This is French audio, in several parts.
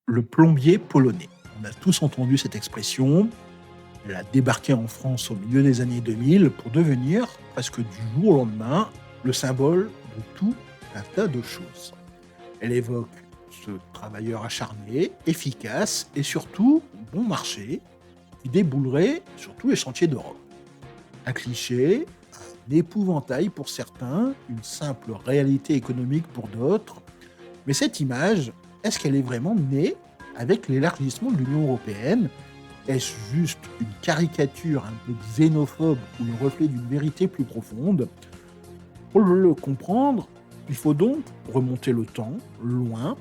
Le plombier polonais. On a tous entendu cette expression. Elle a débarqué en France au milieu des années 2000 pour devenir, presque du jour au lendemain, le symbole de tout un tas de choses. Elle évoque ce travailleur acharné, efficace et surtout bon marché qui déboulerait sur tous les chantiers d'Europe. Un cliché, un épouvantail pour certains, une simple réalité économique pour d'autres. Mais cette image, est-ce qu'elle est vraiment née avec l'élargissement de l'Union européenne? Est-ce juste une caricature un peu xénophobe ou le reflet d'une vérité plus profonde? Pour le comprendre, il faut donc remonter le temps, loin,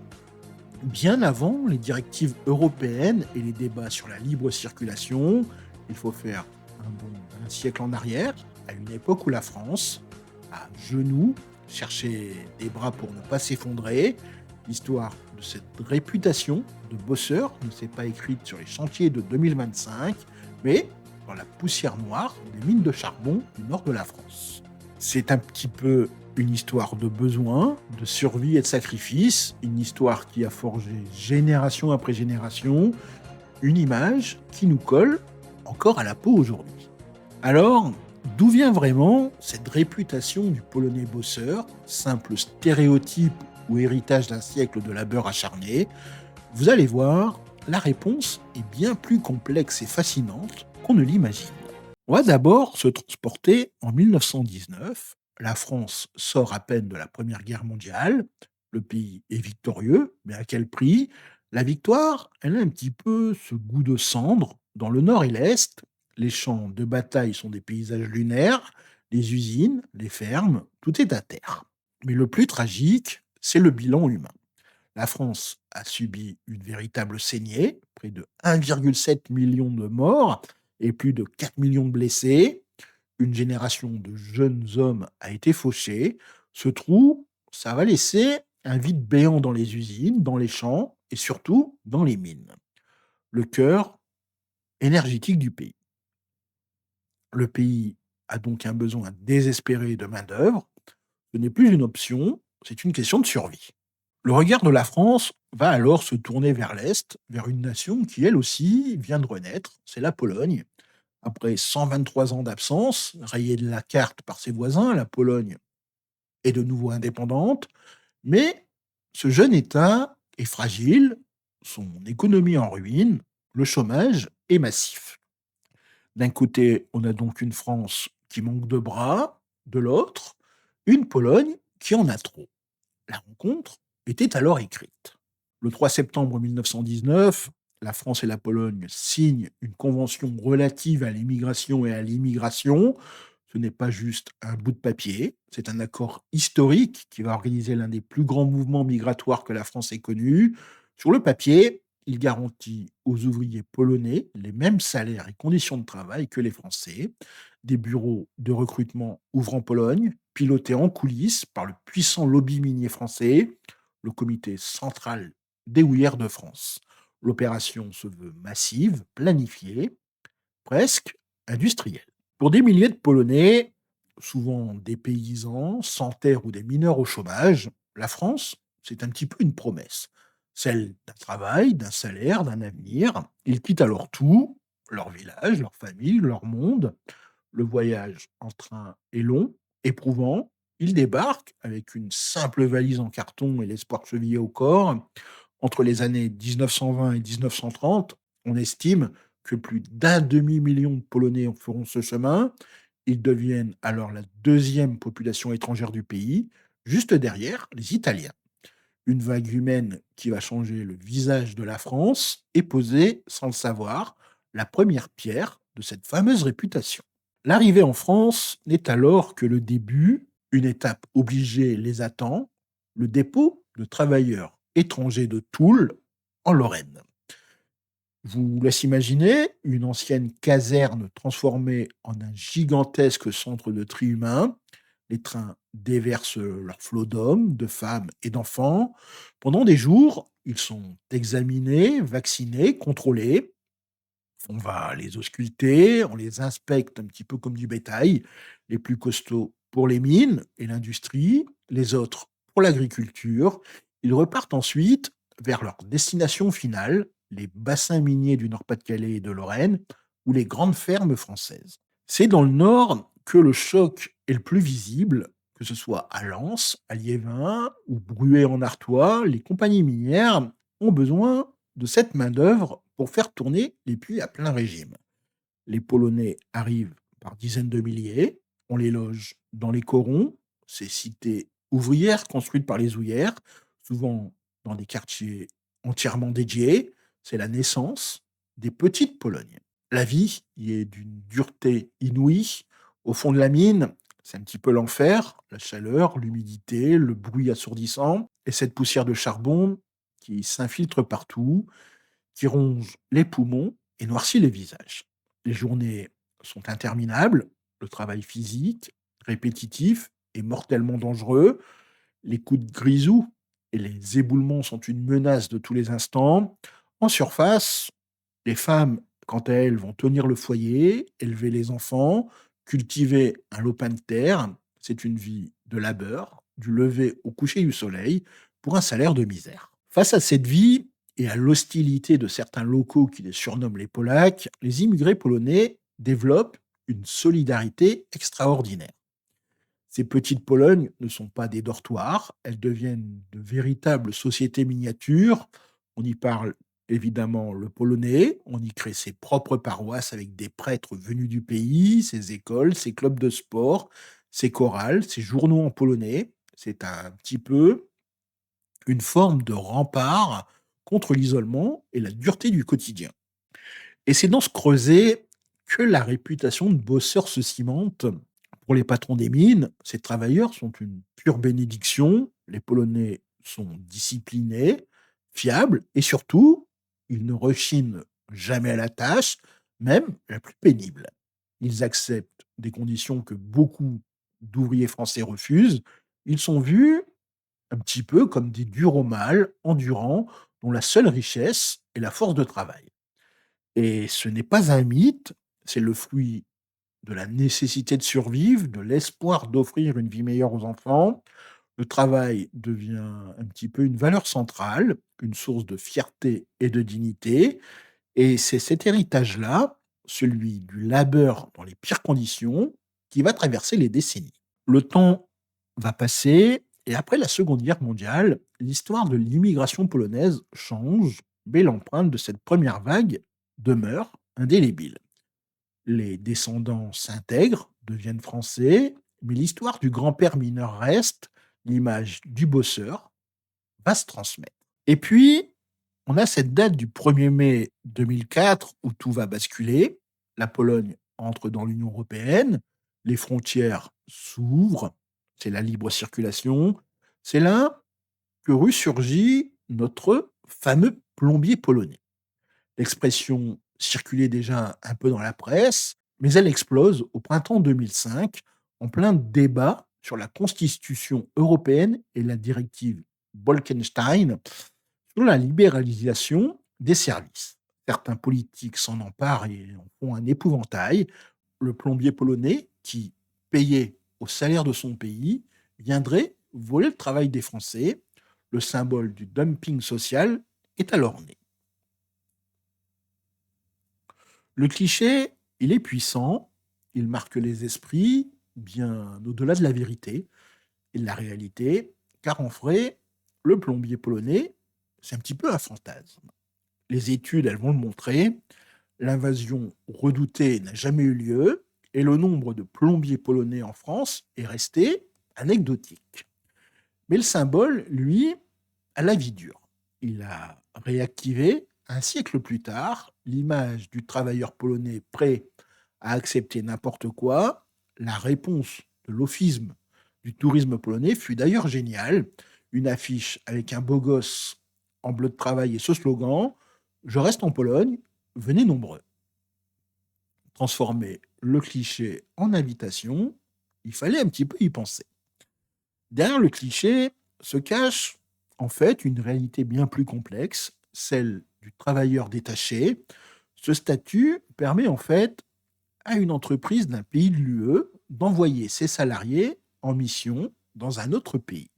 bien avant les directives européennes et les débats sur la libre circulation. Il faut faire un bond d'un siècle en arrière, à une époque où la France, à genoux, cherchait des bras pour ne pas s'effondrer. L'histoire de cette réputation de bosseur ne s'est pas écrite sur les chantiers de 2025, mais dans la poussière noire des mines de charbon du nord de la France. C'est un petit peu une histoire de besoin, de survie et de sacrifice, une histoire qui a forgé génération après génération une image qui nous colle encore à la peau aujourd'hui. Alors, d'où vient vraiment cette réputation du Polonais bosseur, simple stéréotype ou héritage d'un siècle de labeur acharné? Vous allez voir, la réponse est bien plus complexe et fascinante qu'on ne l'imagine. On va d'abord se transporter en 1919. La France sort à peine de la Première Guerre mondiale. Le pays est victorieux, mais à quel prix? La victoire, elle a un petit peu ce goût de cendre. Dans le nord et l'est, les champs de bataille sont des paysages lunaires, les usines, les fermes, tout est à terre. Mais le plus tragique, c'est le bilan humain. La France a subi une véritable saignée, près de 1,7 million de morts et plus de 4 millions de blessés. Une génération de jeunes hommes a été fauchée. Ce trou, ça va laisser un vide béant dans les usines, dans les champs et surtout dans les mines. Le cœur énergétique du pays. Le pays a donc un besoin désespéré de main-d'œuvre. Ce n'est plus une option, c'est une question de survie. Le regard de la France va alors se tourner vers l'Est, vers une nation qui, elle aussi, vient de renaître, c'est la Pologne. Après 123 ans d'absence, rayée de la carte par ses voisins, la Pologne est de nouveau indépendante, mais ce jeune État est fragile, son économie en ruine, le chômage est massif. D'un côté, on a donc une France qui manque de bras, de l'autre, une Pologne qui en a trop. La rencontre était alors écrite. Le 3 septembre 1919, la France et la Pologne signent une convention relative à l'immigration et à l'immigration. Ce n'est pas juste un bout de papier, c'est un accord historique qui va organiser l'un des plus grands mouvements migratoires que la France ait connu. Sur le papier, il garantit aux ouvriers polonais les mêmes salaires et conditions de travail que les Français. Des bureaux de recrutement ouvrent en Pologne, pilotés en coulisses par le puissant lobby minier français, le comité central des houillères de France. L'opération se veut massive, planifiée, presque industrielle. Pour des milliers de Polonais, souvent des paysans, sans terre ou des mineurs au chômage, la France, c'est un petit peu une promesse. Celle d'un travail, d'un salaire, d'un avenir. Ils quittent alors tout, leur village, leur famille, leur monde. Le voyage en train est long, éprouvant. Ils débarquent avec une simple valise en carton et l'espoir chevillé au corps. Entre les années 1920 et 1930, on estime que plus d'un demi-million de Polonais en feront ce chemin. Ils deviennent alors la deuxième population étrangère du pays, juste derrière les Italiens. Une vague humaine qui va changer le visage de la France et poser, sans le savoir, la première pierre de cette fameuse réputation. L'arrivée en France n'est alors que le début, une étape obligée les attend, le dépôt de travailleurs étrangers de Toul, en Lorraine. Vous laissez imaginer une ancienne caserne transformée en un gigantesque centre de tri humain. Les trains déversent leur flot d'hommes, de femmes et d'enfants. Pendant des jours, ils sont examinés, vaccinés, contrôlés. On va les ausculter, on les inspecte un petit peu comme du bétail. Les plus costauds pour les mines et l'industrie, les autres pour l'agriculture. Ils repartent ensuite vers leur destination finale, les bassins miniers du Nord-Pas-de-Calais et de Lorraine, ou les grandes fermes françaises. C'est dans le Nord que le choc est le plus visible, que ce soit à Lens, à Liévin ou Bruay en Artois, les compagnies minières ont besoin de cette main-d'œuvre pour faire tourner les puits à plein régime. Les Polonais arrivent par dizaines de milliers, on les loge dans les corons, ces cités ouvrières construites par les ouvrières, souvent dans des quartiers entièrement dédiés. C'est la naissance des petites Polognes. La vie y est d'une dureté inouïe. Au fond de la mine, c'est un petit peu l'enfer, la chaleur, l'humidité, le bruit assourdissant, et cette poussière de charbon qui s'infiltre partout, qui ronge les poumons et noircit les visages. Les journées sont interminables, le travail physique, répétitif et mortellement dangereux, les coups de grisou et les éboulements sont une menace de tous les instants. En surface, les femmes, quant à elles, vont tenir le foyer, élever les enfants, cultiver un lopin de terre. C'est une vie de labeur, du lever au coucher du soleil, pour un salaire de misère. Face à cette vie et à l'hostilité de certains locaux qui les surnomment les Polacs, les immigrés polonais développent une solidarité extraordinaire. Ces petites Polognes ne sont pas des dortoirs, elles deviennent de véritables sociétés miniatures. On y parle évidemment le polonais, on y crée ses propres paroisses avec des prêtres venus du pays, ses écoles, ses clubs de sport, ses chorales, ses journaux en polonais. C'est un petit peu une forme de rempart contre l'isolement et la dureté du quotidien. Et c'est dans ce creuset que la réputation de bosseur se cimente. Pour les patrons des mines, ces travailleurs sont une pure bénédiction. Les Polonais sont disciplinés, fiables et surtout, ils ne rechignent jamais à la tâche, même la plus pénible. Ils acceptent des conditions que beaucoup d'ouvriers français refusent. Ils sont vus un petit peu comme des durs au mal, endurants, dont la seule richesse est la force de travail. Et ce n'est pas un mythe, c'est le fruit de la nécessité de survivre, de l'espoir d'offrir une vie meilleure aux enfants. Le travail devient un petit peu une valeur centrale, une source de fierté et de dignité. Et c'est cet héritage-là, celui du labeur dans les pires conditions, qui va traverser les décennies. Le temps va passer et après la Seconde Guerre mondiale, l'histoire de l'immigration polonaise change, mais l'empreinte de cette première vague demeure indélébile. Les descendants s'intègrent, deviennent français, mais l'histoire du grand-père mineur reste, l'image du bosseur va se transmettre. Et puis, on a cette date du 1er mai 2004 où tout va basculer. La Pologne entre dans l'Union européenne, les frontières s'ouvrent, c'est la libre circulation. C'est là que ressurgit notre fameux plombier polonais. L'expression circulait déjà un peu dans la presse, mais elle explose au printemps 2005 en plein débat sur la Constitution européenne et la directive Bolkestein sur la libéralisation des services. Certains politiques s'en emparent et en font un épouvantail. Le plombier polonais, qui payait au salaire de son pays, viendrait voler le travail des Français. Le symbole du dumping social est alors né. Le cliché, il est puissant, il marque les esprits bien au-delà de la vérité et de la réalité, car en vrai, le plombier polonais, c'est un petit peu un fantasme. Les études, elles vont le montrer, l'invasion redoutée n'a jamais eu lieu et le nombre de plombiers polonais en France est resté anecdotique. Mais le symbole, lui, a la vie dure. Il a réactivé, un siècle plus tard, l'image du travailleur polonais prêt à accepter n'importe quoi. La réponse de l'office du tourisme polonais fut d'ailleurs géniale. Une affiche avec un beau gosse en bleu de travail et ce slogan: Je reste en Pologne, venez nombreux. Transformer le cliché en invitation, il fallait un petit peu y penser. Derrière le cliché se cache en fait une réalité bien plus complexe, celle du travailleur détaché. Ce statut permet en fait à une entreprise d'un pays de l'UE d'envoyer ses salariés en mission dans un autre pays.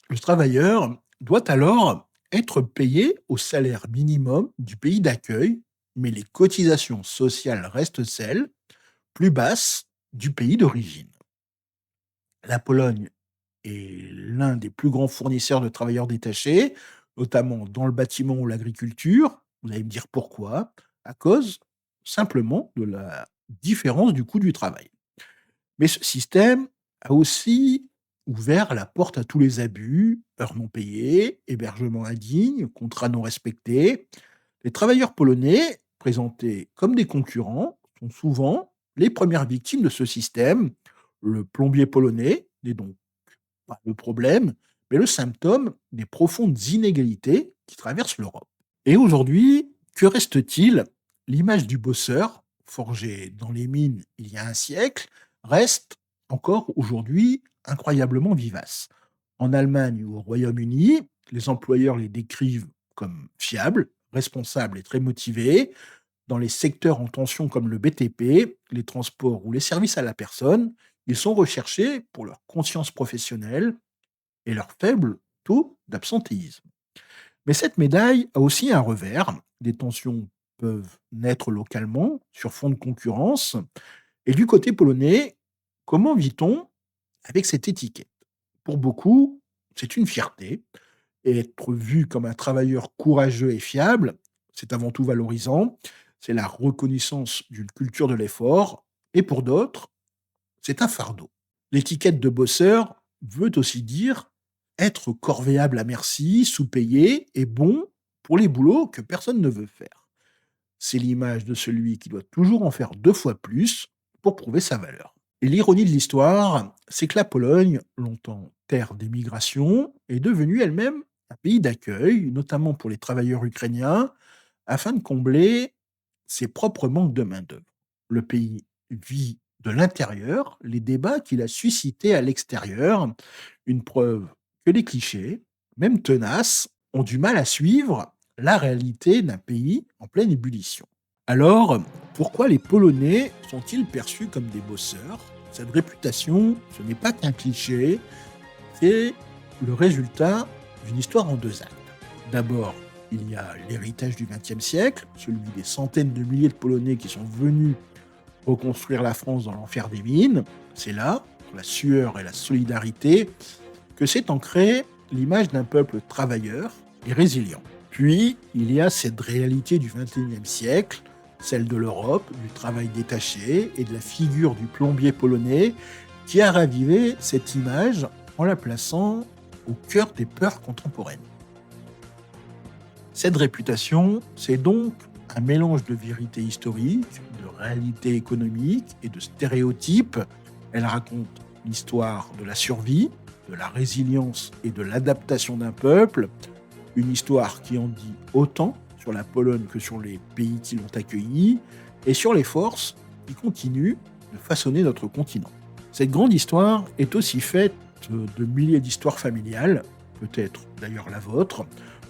Le travailleur doit alors Être payé au salaire minimum du pays d'accueil, mais les cotisations sociales restent celles, plus basses, du pays d'origine. La Pologne est l'un des plus grands fournisseurs de travailleurs détachés, notamment dans le bâtiment ou l'agriculture. Vous allez me dire pourquoi? À cause simplement de la différence du coût du travail. Mais ce système a aussi ouvert la porte à tous les abus, heures non payées, hébergement indigne, contrats non respectés. Les travailleurs polonais, présentés comme des concurrents, sont souvent les premières victimes de ce système. Le plombier polonais n'est donc pas le problème, mais le symptôme des profondes inégalités qui traversent l'Europe. Et aujourd'hui, que reste-t-il? L'image du bosseur, forgée dans les mines il y a un siècle, reste encore aujourd'hui incroyablement vivace. En Allemagne ou au Royaume-Uni, les employeurs les décrivent comme fiables, responsables et très motivés. Dans les secteurs en tension comme le BTP, les transports ou les services à la personne, ils sont recherchés pour leur conscience professionnelle et leur faible taux d'absentéisme. Mais cette médaille a aussi un revers. Des tensions peuvent naître localement sur fond de concurrence. Et du côté polonais, comment vit-on avec cette étiquette? Pour beaucoup, c'est une fierté. Et être vu comme un travailleur courageux et fiable, c'est avant tout valorisant. C'est la reconnaissance d'une culture de l'effort. Et pour d'autres, c'est un fardeau. L'étiquette de bosseur veut aussi dire être corvéable à merci, sous-payé et bon pour les boulots que personne ne veut faire. C'est l'image de celui qui doit toujours en faire 2 fois plus pour prouver sa valeur. Et l'ironie de l'histoire, c'est que la Pologne, longtemps terre d'émigration, est devenue elle-même un pays d'accueil, notamment pour les travailleurs ukrainiens, afin de combler ses propres manques de main-d'œuvre. Le pays vit de l'intérieur les débats qu'il a suscités à l'extérieur, une preuve que les clichés, même tenaces, ont du mal à suivre la réalité d'un pays en pleine ébullition. Alors, pourquoi les Polonais sont-ils perçus comme des bosseurs? Cette réputation, ce n'est pas qu'un cliché, c'est le résultat d'une histoire en 2 actes. D'abord, il y a l'héritage du XXe siècle, celui des centaines de milliers de Polonais qui sont venus reconstruire la France dans l'enfer des mines. C'est là, pour la sueur et la solidarité, que s'est ancrée l'image d'un peuple travailleur et résilient. Puis, il y a cette réalité du XXIe siècle, celle de l'Europe, du travail détaché et de la figure du plombier polonais, qui a ravivé cette image en la plaçant au cœur des peurs contemporaines. Cette réputation, c'est donc un mélange de vérité historique, de réalité économique et de stéréotypes. Elle raconte l'histoire de la survie, de la résilience et de l'adaptation d'un peuple, une histoire qui en dit autant sur la Pologne que sur les pays qui l'ont accueillie, et sur les forces qui continuent de façonner notre continent. Cette grande histoire est aussi faite de milliers d'histoires familiales, peut-être d'ailleurs la vôtre.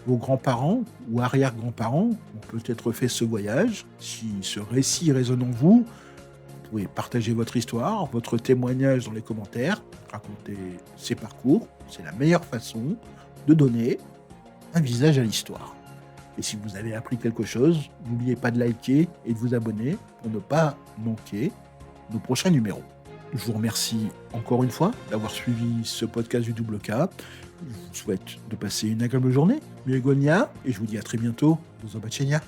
Vos grands-parents ou arrière-grands-parents ont peut-être fait ce voyage. Si ce récit résonne en vous, vous pouvez partager votre histoire, votre témoignage dans les commentaires, raconter ces parcours. C'est la meilleure façon de donner un visage à l'histoire. Et si vous avez appris quelque chose, n'oubliez pas de liker et de vous abonner pour ne pas manquer nos prochains numéros. Je vous remercie encore une fois d'avoir suivi ce podcast du Double K. Je vous souhaite de passer une agréable journée. Miłego dnia et je vous dis à très bientôt. Do zobaczenia.